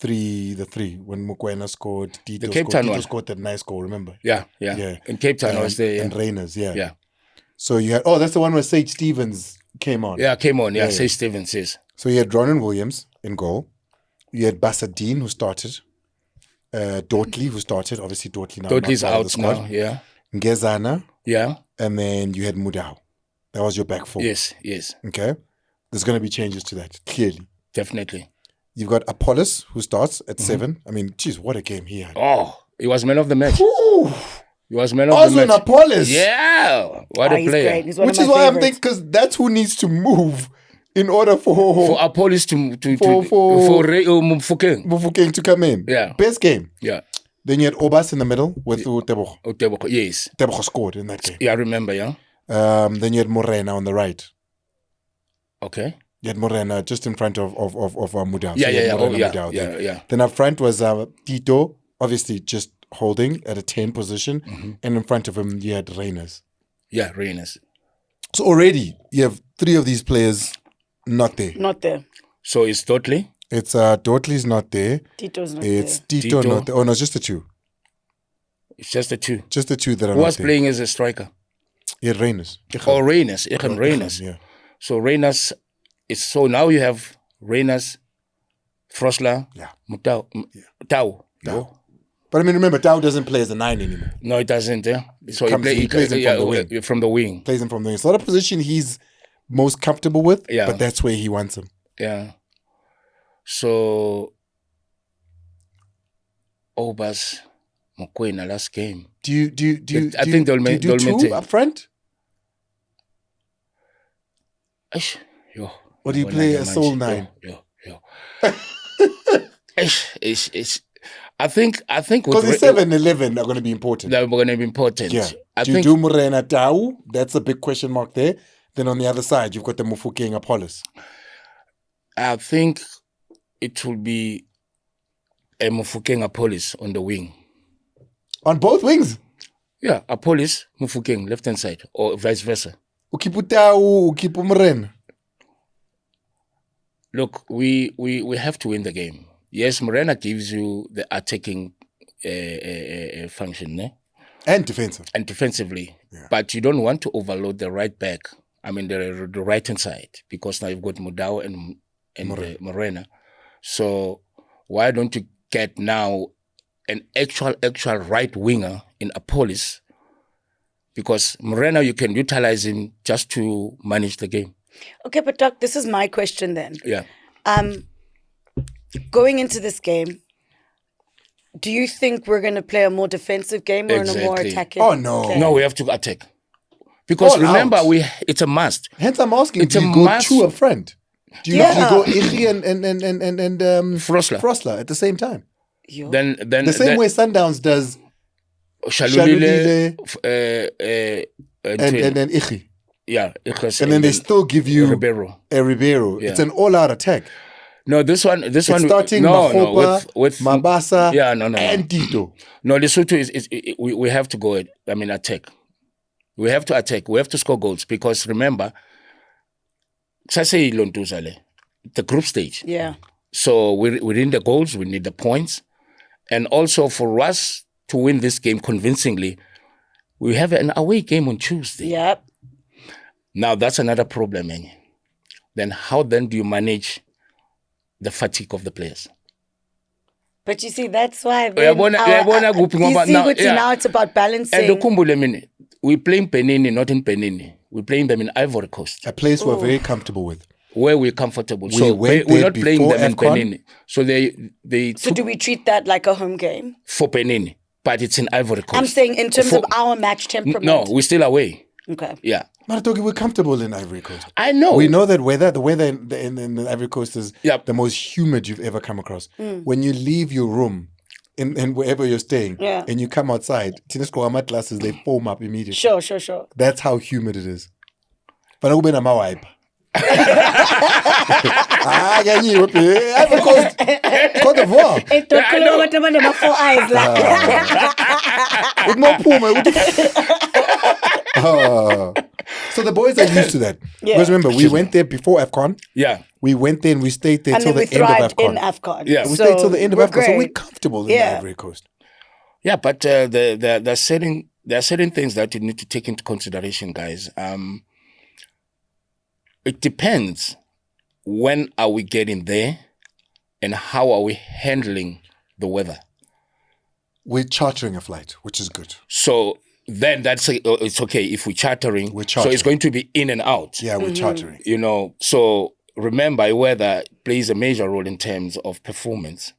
A: the three when Mokoena scored, Tito
B: Cape
A: scored,
B: Town
A: Tito
B: one.
A: scored that nice goal, remember?
B: Yeah. In Cape Town, I was there. Yeah.
A: And Reyners, yeah.
B: Yeah.
A: So you had, that's the one where Sage Stevens came on.
B: Yeah, came on. Yeah, say Stevens, yes.
A: So you had Ronwen Williams in goal. You had Basadine who started. Dortley who started. Obviously, Dortley now.
B: Dortley's
A: not part of
B: out
A: the squad.
B: now. Yeah.
A: Ngezana.
B: Yeah.
A: And then you had Mudau. That was your back four.
B: Yes.
A: Okay. There's going to be changes to that, clearly.
B: Definitely.
A: You've got Apollos who starts at 7. I mean, geez, what a game he had.
B: Oh, he was man of the match.
A: Ooh.
B: He was man of the match.
A: Apollos.
B: Yeah. What a
C: he's
B: player.
C: great. He's one
A: Which
C: of
A: is
C: my
A: why I'm
C: favorites.
A: thinking, because that's who needs to move in order for
B: Apollos to
A: Mufokeng to come in.
B: Yeah.
A: Best game.
B: Yeah.
A: Then you had Obas in the middle with Tebogo.
B: Oteboko, yes.
A: Tebogo scored in that game.
B: Yeah, I remember, yeah.
A: Then you had Morena on the right.
B: Okay.
A: You had Morena just in front of Mudau.
B: Yeah,
A: So you had Morena,
B: yeah.
A: Mudau there.
B: Yeah.
A: Then up front was Tito, obviously just holding at a 10 position. And in front of him, you had Reyners.
B: Yeah, Reyners.
A: So already, you have 3 of these players not there.
C: Not there.
B: So it's Dortley.
A: It's Dortley's not there.
C: Tito's not
A: It's
C: there.
A: Tito not there. Oh, no, it's just the 2.
B: It's just the 2.
A: Just the 2 that are
B: Who
A: not
B: was
A: there.
B: playing as a striker?
A: You had Reyners.
B: Oh, Reyners. Reyners.
A: Yeah.
B: So Reyners is so now you have Reyners, Frosler,
A: Yeah.
B: Mutau, Tau.
A: Tau. But I mean, remember, Tau doesn't play as a 9 anymore.
B: No, it doesn't. Yeah. So
A: He plays him from the wing.
B: From the wing.
A: Plays him from the wing. It's not a position he's most comfortable with,
B: Yeah.
A: but that's where he wants him.
B: Yeah. So Obas Mokoena last game.
A: Do you
B: I think they'll
A: do you do
B: they'll
A: 2
B: maintain.
A: up front?
B: Eish, yo.
A: Or do you play a sole 9?
B: Yo. Eish. I think
A: Because the 7 and 11 are going to be important.
B: they're going to be important.
A: Yeah.
B: I
A: do
B: think
A: you do Morena Tau? That's a big question mark there. Then on the other side, you've got the Mufokeng Apollos.
B: I think it will be a Mufokeng Apollos on the wing.
A: On both wings.
B: Yeah, Apollos, Mufokeng, left hand side, or vice versa.
A: Ukipu Tau, Ukipu Morena.
B: Look, we have to win the game. Yes, Morena gives you the attacking function, ne?
A: And defensive.
B: And defensively. Yeah. But you don't want to overload the right back. I mean, the right hand side, because now you've got Mudau and Morena. So why don't you get now an actual right winger in Apollos? Because Morena, you can utilize him just to manage the game.
C: Okay, but Doc, this is my question then.
B: Yeah.
C: Going into this game, do you think we're going to play a more defensive game or in a more attacking?
A: Oh, no.
C: Okay.
B: No, we have to attack. Because remember, it's a must.
A: Hence, I'm asking,
B: It's
A: do
B: a
A: you go
B: must.
A: 2 up front? Do you go Ichi and
B: Frosler.
A: Frosler at the same time?
B: Then
A: The same way Sundowns does
B: Shalulile,
A: and then Ichi.
B: yeah,
A: And then they still give you
B: Ribeiro.
A: a Ribeiro.
B: Yeah.
A: It's an all-out attack.
B: No, this one.
A: It's starting Mahopa,
B: with
A: Mabasa,
B: yeah, no.
A: and Tito.
B: No, Lesotho we have to go. Attack. We have to attack. We have to score goals because remember, the group stage.
C: Yeah.
B: So we need the goals. We need the points, and also for us to win this game convincingly, we have an away game on Tuesday.
C: Yep.
B: Now that's another problem. Then how then do you manage the fatigue of the players?
C: But you see, that's why.
B: You see,
C: now it's about balancing.
B: And the Kumbule, we playing Penini, not in Penini. We're playing them in Ivory Coast.
A: A place we're very comfortable with.
B: Where we're comfortable.
A: We're
B: not playing them in
A: AFCON.
B: Penini. So
C: So do we treat that like a home game?
B: For Penini, but it's in Ivory Coast.
C: I'm saying in terms of our match temperament.
B: No, we're still away.
C: Okay.
B: Yeah.
A: Maratoki, we're comfortable in Ivory Coast.
B: I know.
A: We know that the weather in the Ivory Coast is
B: Yep.
A: the most humid you've ever come across. When you leave your room in wherever you're staying and you come outside, Tinesco glasses, they foam up immediately.
C: Sure.
A: That's how humid it is. But I'm going to Ivory Coast, Cote d'Ivoire.
C: My 4 eyes
A: With more puma. So the boys are used to that.
C: Yeah.
A: Because remember, we went there before AFCON.
B: Yeah.
A: We went there and we stayed there
C: And
A: till
C: then
A: the
C: we
A: end of
C: thrived in
A: AFCON.
C: AFCON.
B: Yeah.
A: We stayed till the end of
C: we're
A: AFCON, so we're
C: great.
A: comfortable in the
C: Yeah.
A: Ivory Coast.
B: Yeah, but there are certain things that you need to take into consideration, guys. It depends when are we getting there and how are we handling the weather.
A: We're chartering a flight, which is good.
B: So then it's okay if we're chartering. So
A: chartering.
B: it's going to be in and out.
A: Yeah, we're chartering.
B: You know, so remember weather plays a major role in terms of performance.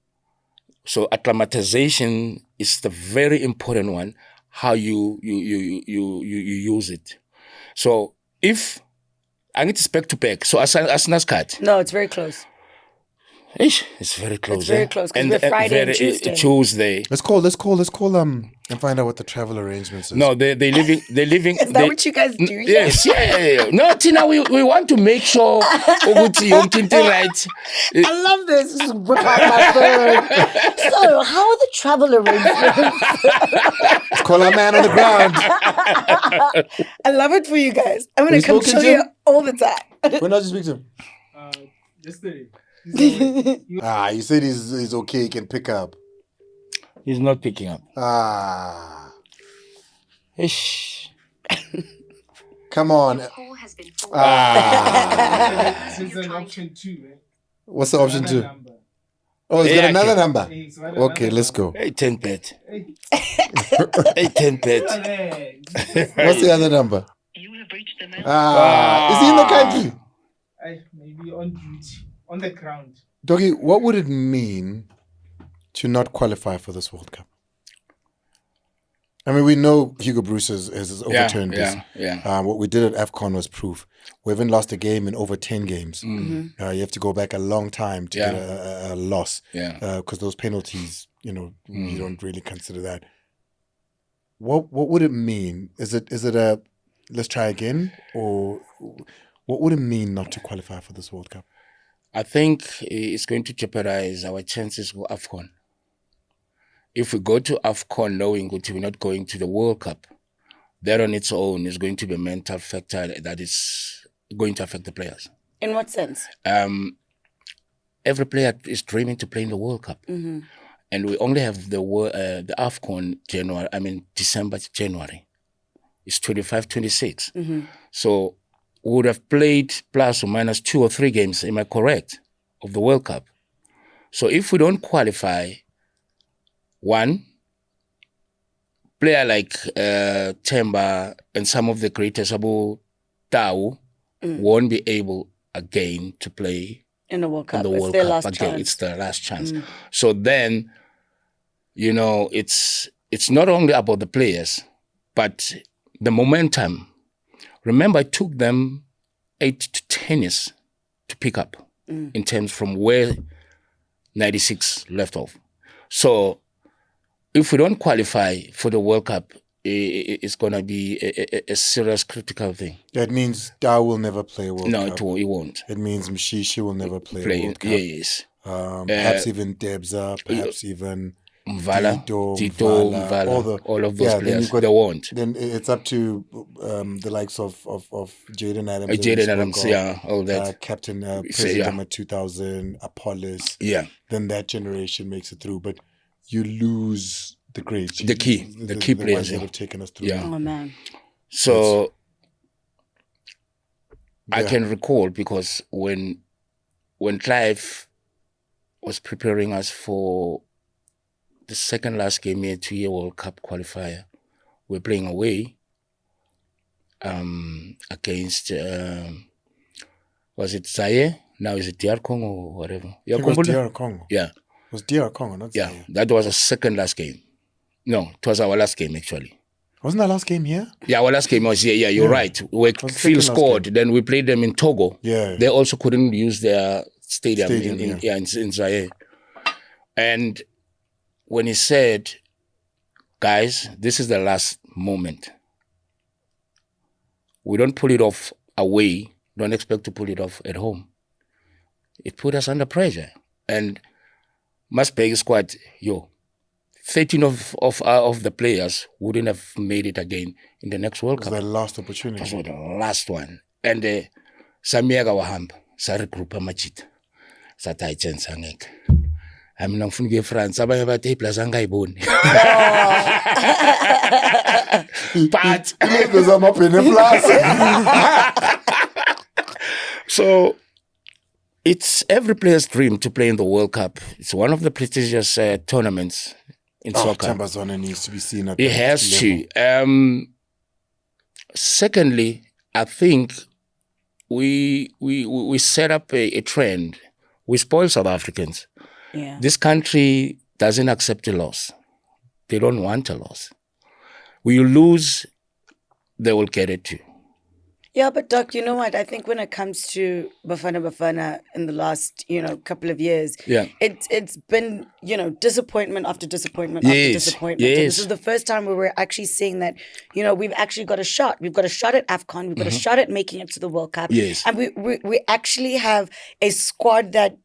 B: So acclimatization is the very important one, how you use it. So if I need to back to back, so as Naskat.
C: No, it's very close.
B: It's very close.
C: It's very close because we're Friday and Tuesday.
B: Tuesday.
A: Let's call and find out what the travel arrangements is.
B: No, they're living.
C: Is that what you guys do?
B: Yes, yeah. No, Tina, we want to make sure Oguti Yonkinti right.
C: I love this. Just whip out my phone. So, how are the travel arrangements?
A: Let's call our man on the ground.
C: I love it for you guys. I'm going
A: Have
C: to come
A: you spoken
C: show
A: to
C: you
A: him?
C: all the time.
A: When did you speak to him?
D: Yesterday.
A: You said he's okay, he can pick up.
B: He's not picking up. Ish.
A: Come on.
D: Since an option 2, man.
A: What's the option
D: Another
A: 2?
D: number.
A: Oh, he's got another number.
D: Hey, so I
A: Okay, let's go.
B: Hey, 10 bet.
D: Hey.
B: Hey, 10 bet.
A: What's the other number?
E: You have reached the man.
A: Is he in the country?
D: Maybe on duty, on the ground.
A: Doggy, what would it mean to not qualify for this World Cup? I mean, we know Hugo Bruce has overturned this.
B: Yeah.
A: What we did at AFCON was proof. We haven't lost a game in over 10 games. You have to go back a long time to get a loss.
B: Yeah.
A: Because those penalties, you don't really consider that. What would it mean? Is it a let's try again? Or what would it mean not to qualify for this World Cup?
B: I think it's going to jeopardize our chances for AFCON. If we go to AFCON knowing that we're not going to the World Cup, that on its own is going to be a mental factor that is going to affect the players.
C: In what sense?
B: Every player is dreaming to play in the World Cup.
C: Mm-hmm.
B: And we only have the AFCON December to January. It's 25, 26.
C: Mm-hmm.
B: So we would have played plus or minus 2 or 3 games, am I correct, of the World Cup. So if we don't qualify, one, player like Temba and some of the greatest, Abu Tau, won't be able again to play
C: in the World Cup.
B: It's
C: their last
B: again.
C: chance.
B: It's their last chance. So then, it's not only about the players, but the momentum. Remember, it took them 8 to 10 years to pick up in terms from where 96 left off. So if we don't qualify for the World Cup, it's going to be a serious critical thing.
A: That means Dow will never play a World Cup.
B: No, it won't.
A: It means Mshishi will never play a World Cup.
B: Yes.
A: Perhaps even Debza, perhaps even
B: Mvala,
A: Tito,
B: Mvala, all of those players, they won't.
A: Then it's up to the likes of Jaden Adams.
B: Jaden Adams, all that.
A: Captain President 2000, Apollos.
B: Yeah.
A: Then that generation makes it through. But you lose the greats.
B: The key players.
A: Ones that have taken us through.
B: Yeah.
C: Oh, man.
B: So I can recall because when Clive was preparing us for the second last game here, 2-year World Cup qualifier, we're playing away against was it Zaire? Now is it DR Congo or whatever?
A: Yeah, it was DR Congo.
B: Yeah.
A: It was DR Congo, not Zaire.
B: Yeah, that was our second last game. No, it was our last game actually.
A: Wasn't that last game here?
B: Yeah, our last game was here. Yeah, you're right. Phil scored. Then we played them in Togo.
A: Yeah.
B: They also couldn't use their stadium in Zaire. And when he said, guys, this is the last moment. We don't pull it off away. Don't expect to pull it off at home. It put us under pressure. And Masbeg squad, 13 of the players wouldn't have made it again in the next World
A: It was
B: Cup.
A: their last opportunity.
B: That was the last one. And Samiyaka wahamba, sa regroupa machita. Sa tayi chance angeke. Mina ngifuna ukuya eFrance, abanye bathi hey plus angayiboni. But so it's every player's dream to play in the World Cup. It's one of the prestigious tournaments in soccer.
A: Chambazwana needs to be seen at
B: It
A: that
B: has
A: level.
B: to. Secondly, I think we set up a trend. We spoil South Africans.
C: Yeah.
B: This country doesn't accept a loss. They don't want a loss. When you lose, they will get it too.
C: Yeah, but Doc, you know what? I think when it comes to Bafana Bafana in the last, couple of years, it's been, disappointment after disappointment after disappointment.
B: Yes.
C: And this is the first time where we're actually seeing that, we've actually got a shot. We've got a shot at AFCON. We've got a shot at making it to the World Cup.
B: Yes.
C: And we actually have a squad that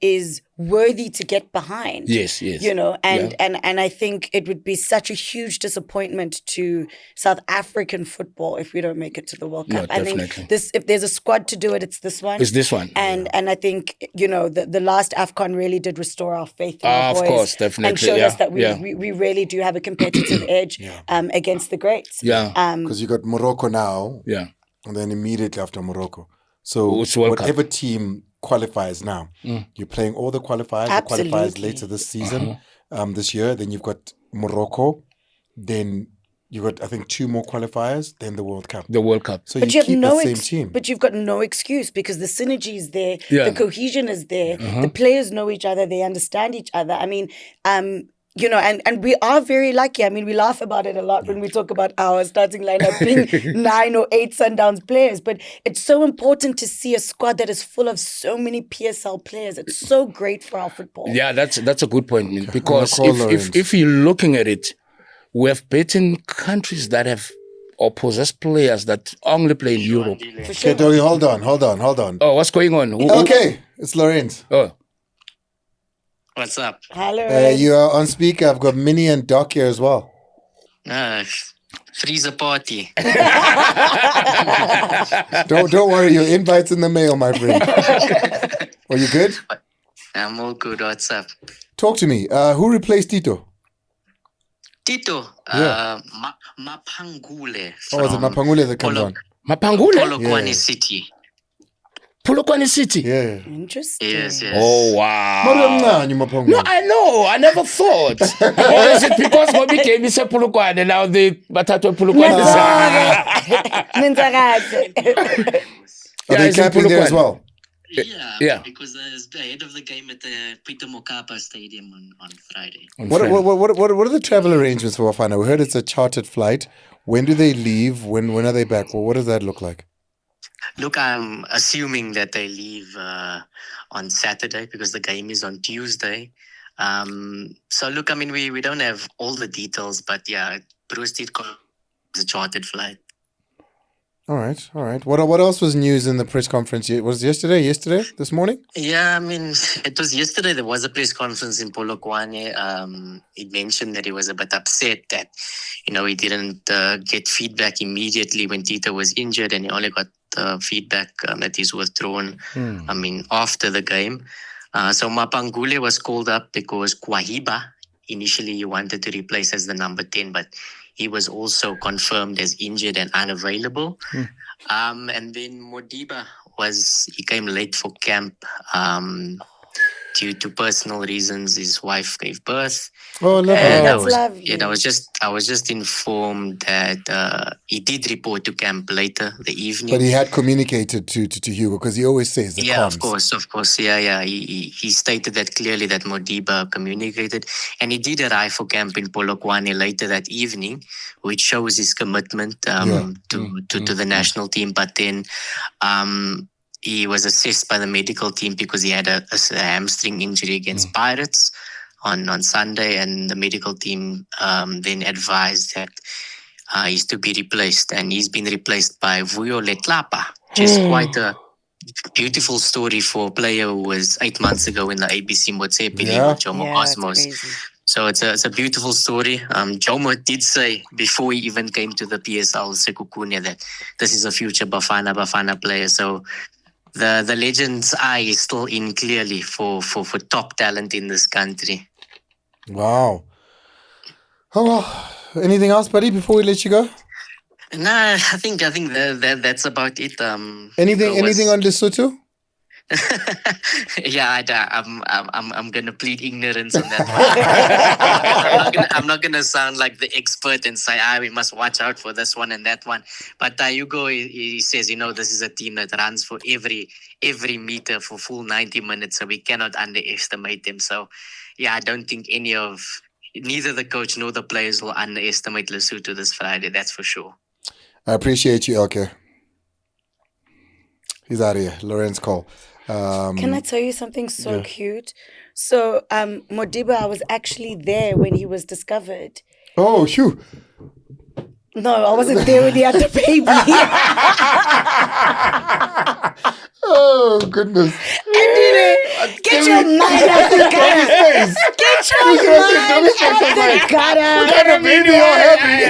C: is worthy to get behind.
B: Yes.
C: And I think it would be such a huge disappointment to South African football if we don't make it to the World Cup.
B: No,
C: I
B: definitely.
C: think if there's a squad to do it, it's this one.
B: It's this one.
C: And I think, the last AFCON really did restore our faith in our boys.
B: Of course, definitely.
C: And showed us that we really do have a competitive edge against the greats.
B: Yeah.
A: Because you got Morocco now,
B: Yeah.
A: and then immediately after Morocco. So
B: It's World Cup.
A: whatever team qualifies now, you're playing all the qualifiers.
C: Absolutely.
A: The qualifiers later this season, this year. Then you've got Morocco. Then you've got, I think, 2 more qualifiers. Then the World Cup.
B: The World Cup.
A: So
C: But
A: you
C: you have
A: keep
C: no
A: the same team.
C: But you've got no excuse because the synergy is there,
B: Yeah.
C: the cohesion is there, the players know each other, they understand each other. I mean, and we are very lucky. I mean, we laugh about it a lot when we talk about our starting lineup being 9 or 8 Sundowns players. But it's so important to see a squad that is full of so many PSL players. It's so great for our football.
B: Yeah, that's a good point, Min, because
A: call Lawrence.
B: if you're looking at it, we have beaten countries that have or possess players that only play in Europe.
C: For sure.
A: Okay, Dolly, hold on.
B: Oh, what's going on?
A: Okay, it's Lorenz.
B: Oh,
E: What's up?
C: Hello.
A: You are on speaker. I've got Minnie and Doc here as well.
E: Freezer party.
A: Don't worry, your invite's in the mail, my friend. Are you good?
E: I'm all good. What's up?
A: Talk to me. Who replaced Tito?
E: Tito.
A: Yeah.
E: Mapangule.
A: Oh, is it Mapangule that comes on?
B: Mapangule?
E: Polokwane
A: Yeah.
E: City.
B: Polokwane City?
A: Yeah.
C: Interesting.
E: Yes.
B: Oh, wow.
A: Mariam Mapangule.
B: No, I know. I never thought. Or is it because Bobby came and said Polokwane and now they Batato Polokwane?
A: Are they camping there as well?
E: Yeah. Because there's the head of the game at the Peter Mokapa Stadium on Friday.
A: What are the travel arrangements for Bafana? We heard it's a chartered flight. When do they leave? When are they back? Well, what does that look like?
E: Look, I'm assuming that they leave on Saturday because the game is on Tuesday. So look, I mean, we don't have all the details, but yeah, Bruce did call the chartered flight.
A: All right. What else was news in the press conference? Was it yesterday? This morning?
E: Yeah, I mean, it was yesterday. There was a press conference in Polokwane. He mentioned that he was a bit upset that, he didn't get feedback immediately when Tito was injured, and he only got feedback that he's withdrawn, after the game. So Mapangule was called up because Kwahiba, initially he wanted to replace as the number 10, but he was also confirmed as injured and unavailable. And then Modiba he came late for camp due to personal reasons. His wife gave birth.
A: Oh, lovely.
E: And
C: that's lovely.
E: Yeah, I was just informed that he did report to camp later the evening.
A: But he had communicated to Hugo because he always says the
E: Yeah,
A: comms.
E: of course. Yeah. He stated that clearly that Modiba communicated, and he did arrive for camp in Polokwane later that evening, which shows his commitment to the national team. But then he was assessed by the medical team because he had a hamstring injury against Pirates on Sunday, and the medical team then advised that he's to be replaced, and he's been replaced by Vuyo Letlapa, which is quite a beautiful story for a player who was 8 months ago in the ABC Motsepe League with Jomo Cosmos.
C: Crazy.
E: So it's a beautiful story. Jomo did say before he even came to the PSL Sekhukhune that this is a future Bafana Bafana player. So the legend's eye is still in clearly for top talent in this country.
A: Wow. Oh, well. Anything else, buddy, before we let you go?
E: Nah, I think that's about it.
A: Anything on Lesotho?
E: Yeah, I'm gonna plead ignorance on that one. I'm not gonna sound like the expert and say, we must watch out for this one and that one. But Hugo, he says, this is a team that runs for every meter for full 90 minutes, so we cannot underestimate them. So, yeah, I don't think neither the coach nor the players will underestimate Lesotho this Friday. That's for sure.
A: I appreciate you, Elke. He's out of here. Lorenz Cole.
C: Can I tell you something so cute? So, Modiba, I was actually there when he was discovered.
A: Oh, phew.
C: No, I wasn't there when he had the baby.
A: Oh, goodness.
C: Get your mind out the gutter. Get your mind out the gutter.
A: What kind of baby you're having?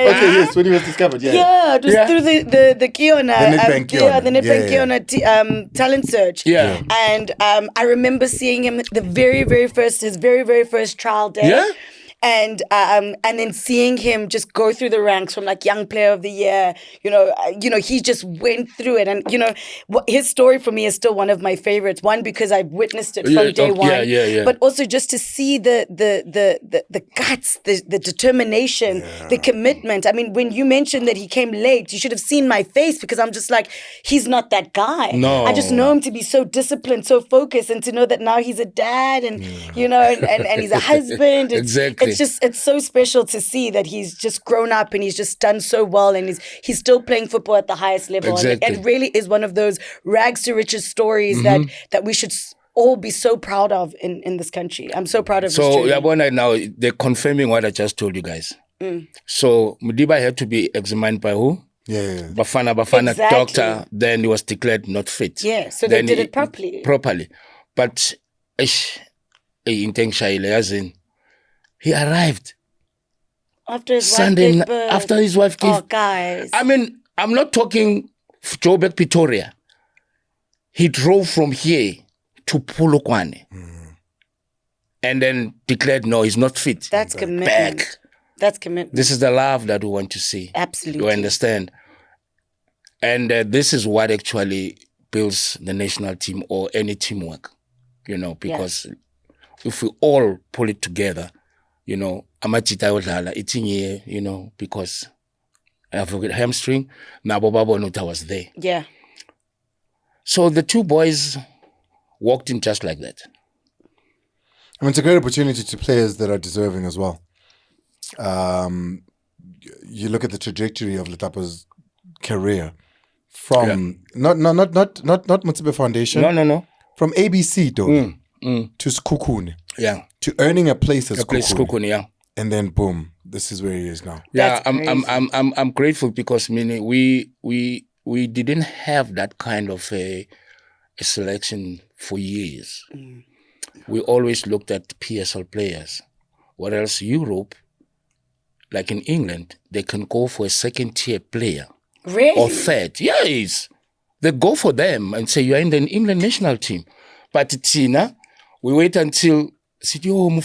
A: Okay, yes, when he was discovered,
C: Yeah, it was through the Kiona.
A: The Nedbank Kiona.
C: Yeah, the Nedbank Kiona talent search.
B: Yeah.
C: And I remember seeing him his very, very first trial day.
B: Yeah.
C: And then seeing him just go through the ranks from like young player of the year, he just went through it, and his story for me is still one of my favorites. One, because I've witnessed it from day one, but also just to see the guts, the determination, the commitment. I mean, when you mentioned that he came late, you should have seen my face, because I'm just like, he's not that guy.
B: No,
C: I just know him to be so disciplined, so focused, and to know that now he's a dad, and and he's a husband.
B: Exactly.
C: It's so special to see that he's just grown up and he's just done so well, and he's still playing football at the highest level.
B: Exactly.
C: And it really is one of those rags to riches stories that we should all be so proud of in this country. I'm so proud of this journey.
B: So now they're confirming what I just told you guys. So Modiba had to be examined by who?
A: Yeah.
B: Bafana
C: Exactly.
B: doctor. Then he was declared not fit.
C: Yeah, so they did it properly.
B: But he arrived
C: after his
B: Sunday
C: wife gave birth.
B: after his wife gave.
C: Oh, guys!
B: I mean, I'm not talking Joburg, Pretoria. He drove from here to Polokwane, and then declared, no, he's not fit.
C: That's commitment.
B: Back.
C: That's commitment.
B: This is the love that we want to see.
C: Absolutely.
B: You understand? And this is what actually builds the national team or any teamwork, because if we all pull it together, amachita yodlala itinye, because I forget hamstring, Nabo Babo Nuta was there.
C: Yeah.
B: So the two boys walked in just like that.
A: I mean, it's a great opportunity to players that are deserving as well. You look at the trajectory of Letapa's career from not Mutsibe Foundation.
B: No.
A: From ABC though to Sekhukhune.
B: Yeah.
A: To earning a place at
B: Sekhukhune, yeah.
A: And then boom, this is where he is now.
B: Yeah, I'm grateful because Minnie, we didn't have that kind of a selection for years. We always looked at PSL players. Whereas Europe, like in England, they can go for a second-tier player.
C: Really?
B: Or third. Yes. They go for them and say, you're in the England national team. But Tina, we wait until national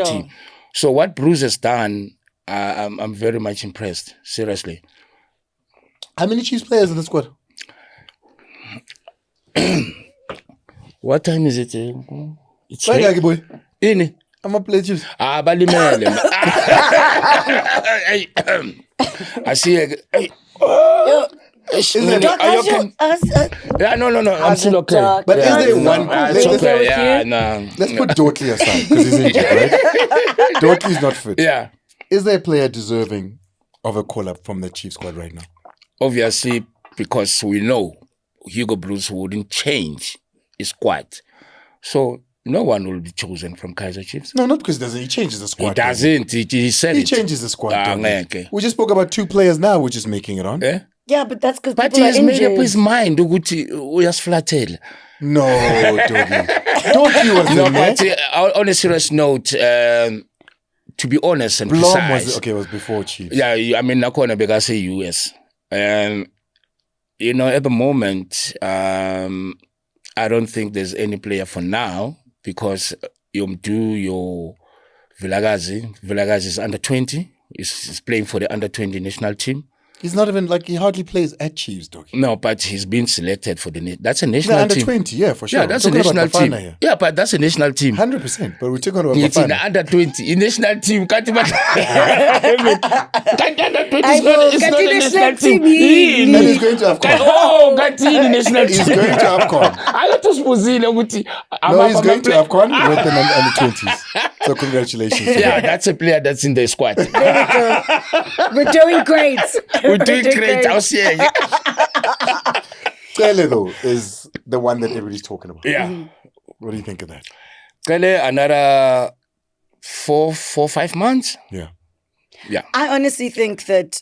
B: team. So what Bruce has done, I'm very much impressed. Seriously.
A: How many Chiefs players in the squad?
B: What time is it? It's
A: right, boy.
B: In.
A: I'm gonna play Chiefs.
B: Balimele. I see. Yeah, no. I'm still okay.
A: But is there one?
B: It's okay. Yeah, no.
A: Let's put Dortley aside because he's injured, right? Dortley's not fit.
B: Yeah.
A: Is there a player deserving of a call-up from the Chiefs squad right now?
B: Obviously, because we know Hugo Bruce wouldn't change his squad. So no one will be chosen from Kaizer Chiefs.
A: No, not because he doesn't. He changes the squad.
B: He doesn't. He said
A: he
B: it.
A: Changes the squad.
B: Okay.
A: We just spoke about two players now, which is making it on.
B: Yeah?
C: Yeah, but that's because
B: But
C: people
B: he has
C: are
B: made
C: injured.
B: up his mind. Uyasiflathela.
A: No, Doggy. Doggy was
B: No,
A: in there.
B: but on a serious note, to be honest and
A: Blom
B: precise,
A: was it was before Chiefs.
B: yeah, I mean, nakona bekase US, and you know, at the moment, I don't think there's any player for now because your Vilagazi is under 20. He's playing for the under 20 national team.
A: He's not even he hardly plays at Chiefs, Doggy.
B: No, but he's been selected for that's a
A: The
B: national
A: under
B: team.
A: 20, yeah, for sure.
B: Yeah, that's a
A: We're talking
B: national
A: about
B: team.
A: Bafana here.
B: Yeah, but that's a national team.
A: 100%. But we're talking about
B: It's in the
A: Bafana.
B: under 20 in national team. Can't under 20
C: I know,
B: it's not
C: Kati
B: a
C: national
B: national team.
C: team.
A: And he's going to AFCON.
B: Oh, Kati national
A: He's
B: team.
A: going to AFCON.
B: I got to spuzile ukuthi
A: No, he's going to AFCON with the under 20s. So congratulations. to
B: Yeah,
A: him.
B: that's a player that's in the squad.
C: We're doing great.
B: We're doing great. I'll see you.
A: Tele, though, is the one that everybody's talking about.
B: Yeah.
A: What do you think of that?
B: Kale, another 5 months.
A: Yeah.
B: Yeah.
C: I honestly think that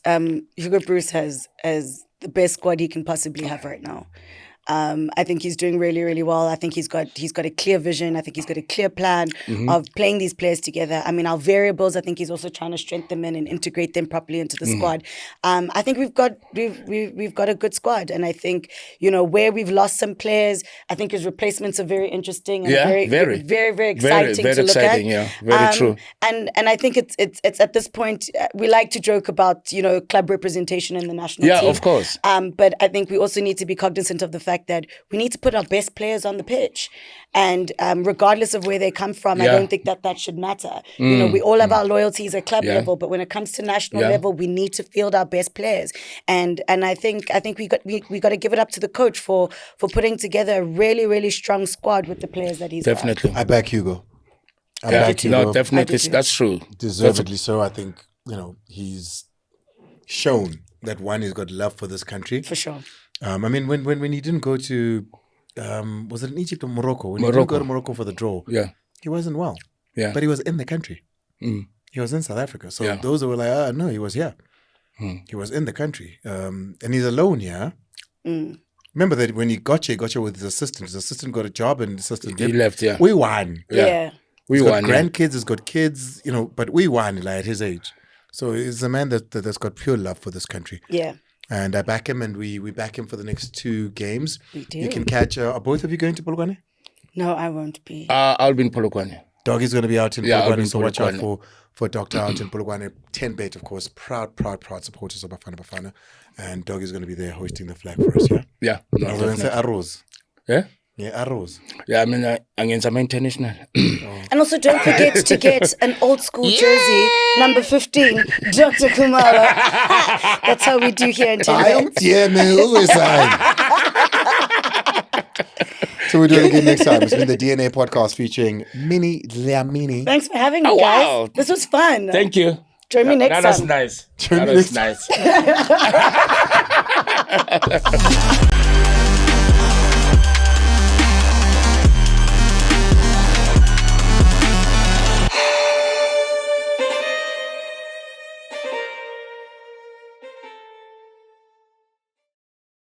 C: Hugo Bruce has the best squad he can possibly have right now. I think he's doing really, really well. I think he's got a clear vision. I think he's got a clear plan of playing these players together. I mean, our variables, I think he's also trying to strengthen them in and integrate them properly into the squad. I think we've got a good squad, and I think where we've lost some players, I think his replacements are very interesting and very exciting to look at.
B: Yeah, very true.
C: And I think it's at this point we like to joke about club representation in the national team.
B: Yeah, of course.
C: But I think we also need to be cognizant of the fact that we need to put our best players on the pitch, and regardless of where they come from, I don't think that should matter. We all have our loyalties at club level, but when it comes to national level, we need to field our best players. And I think we got to give it up to the coach for putting together a really, really strong squad with the players that he's
B: Definitely.
A: I back Hugo. I
B: Yeah,
A: back Hugo.
B: no, definitely.
C: I do too.
B: That's true.
A: Deservedly so. I think, he's shown that one, he's got love for this country.
C: for sure.
A: I mean, when he didn't go to, was it in Egypt or Morocco? When he didn't go to Morocco for the draw,
B: Yeah.
A: he wasn't well.
B: Yeah.
A: But he was in the country.
B: Mm.
A: He was in South Africa. So
B: Yeah.
A: those who were like, no, he was here. He was in the country. And he's alone here. Remember that when he got here with his assistant. His assistant got a job and his assistant
B: He left, yeah.
A: We won.
C: Yeah.
B: We
A: He's got
B: won. Yeah.
A: grandkids, he's got kids, but we won at his age. So he's a man that's got pure love for this country.
C: Yeah.
A: And I back him, and we back him for the next 2 games.
C: We do.
A: You can catch, are both of you going to Polokwane?
C: No, I won't be.
B: I'll be in Polokwane.
A: Doggy's going to be out in
B: Yeah, I'll be
A: Polokwane,
B: in
A: so watch out
B: Polokwane.
A: for Dr. out in Polokwane. 10-bet, of course, proud supporters of Bafana Bafana. And Doggy's going to be there hoisting the flag for us, yeah?
B: Yeah. No,
A: I was going to say
B: definitely.
A: Arroz.
B: Yeah?
A: Yeah, Arroz.
B: Yeah, I mean, against some international.
C: And also, don't forget to get an old school jersey, number 15, Dr. Khumalo. That's how we do here in
A: I am
C: Tenerife.
A: man, always I. So we'll do it again next time. It's been the DNA podcast featuring Minnie Dlamini.
C: Thanks for having me,
B: Oh,
C: guys.
B: wow.
C: This was fun.
B: Thank you.
C: Join me next
B: That was
C: time.
B: nice.
A: Join
B: That
A: me
B: was
A: next
B: nice.